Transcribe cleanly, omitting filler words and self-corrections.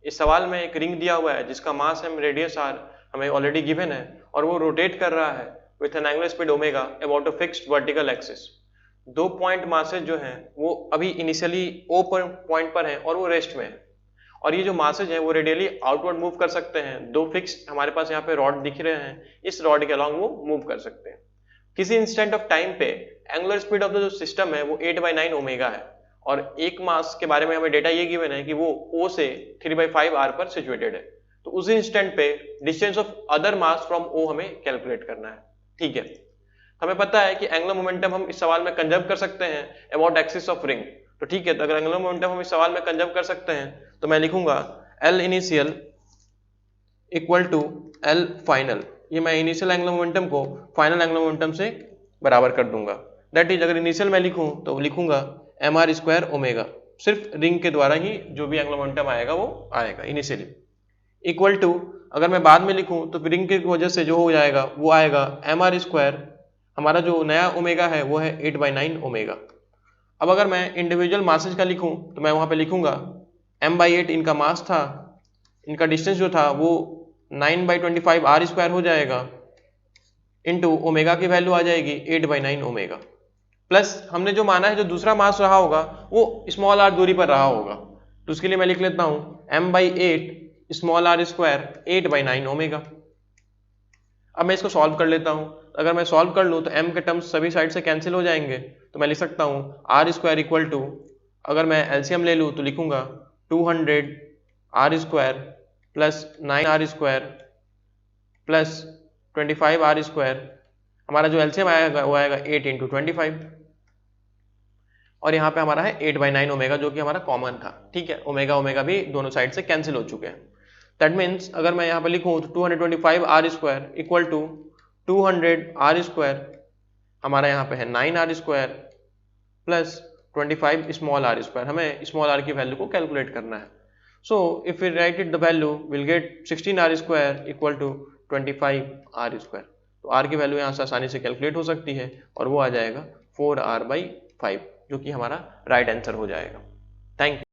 इस सवाल में एक रिंग दिया हुआ है जिसका मास एम रेडियस आर हमें ऑलरेडी गिवन है और वो रोटेट कर रहा है with an angular speed omega about a fixed vertical axis. दो पॉइंट मासेज जो हैं वो अभी इनिशियली ओ पॉइंट पर हैं और वो रेस्ट में है और ये जो मासेज हैं वो रेडियली आउटवर्ड मूव कर सकते हैं। दो फिक्स हमारे पास यहाँ पे रॉड दिख रहे हैं, इस रॉड के अलॉन्ग वो मूव कर सकते हैं। किसी इंस्टेंट ऑफ टाइम पे एंगुलर स्पीड ऑफ द जो सिस्टम है वो 8/9 ओमेगा है और एक मास के बारे में हमें डेटा ये गिवन है कि वो O से 3/5 r पर सिचुएटेड है। तो उस इंस्टेंट पे distance of other mass from O हमें कैलकुलेट करना है। ठीक है, हमें पता है कि एंगुलर मोमेंटम हम इस सवाल में कंजर्व कर सकते हैं अबाउट एक्सिस ऑफ रिंग। तो ठीक है, तो अगर एंगुलर मोमेंटम हम इस सवाल में कंजर्व कर सकते हैं तो मैं लिखूंगा L initial equal to L final. ये मैं इनिशियल एंगुलर मोमेंटम को फाइनल एंगुलर मोमेंटम से बराबर कर दूंगा। दैट इज अगर इनिशियल मैं लिखूं तो लिखूंगा mr स्क्वायर ओमेगा, सिर्फ रिंग के द्वारा ही जो भी एंगुलर मोमेंटम आएगा वो आएगा इनिशियली। इक्वल टू अगर मैं बाद में लिखूं तो रिंग की वजह से जो हो जाएगा वो आएगा mr स्क्वायर, हमारा जो नया ओमेगा है वो है 8/9 ओमेगा। अब अगर मैं इंडिविजुअल मासेज का लिखूं तो मैं वहां पे लिखूंगा m/8 इनका मास था, इनका डिस्टेंस जो था वो 9/25 r स्क्वायर हो जाएगा इंटू ओमेगा की वैल्यू आ जाएगी 8/9 ओमेगा, प्लस हमने जो माना है जो दूसरा मास रहा होगा वो स्मॉल r दूरी पर रहा होगा। तो उसके लिए मैं लिख लेता हूं m/8 small r square 8/9 omega. अब मैं इसको सॉल्व कर लेता हूं। अगर मैं सॉल्व कर लूं तो m के टर्म्स सभी साइड से कैंसिल हो जाएंगे, तो मैं लिख सकता हूं r स्क्वायर इक्वल टू, अगर मैं एलसीएम ले लूं तो लिखूंगा 200 r square plus 9r square plus 25 r square, हमारा जो एलसीएम आएगा वो आएगा 8 इंटू 25 और यहाँ पे हमारा है 8/9 ओमेगा जो कि हमारा कॉमन था। ठीक है, ओमेगा ओमेगा भी दोनों साइड से कैंसिल हो चुके हैं। दैट मीन्स अगर मैं यहाँ पे लिखूं तो 225 r square equal to 200 r square, हमारा यहाँ पे है 9r square plus 25 small r square. हमें स्मॉल r की वैल्यू को कैलकुलेट करना है। So if we write it the value will get 16r square equal to 25 r square. तो r की वैल्यू यहाँ से आसानी से कैलकुलेट हो सकती है और वो आ जाएगा 4r/5 जो कि हमारा राइट आंसर हो जाएगा। Thank you.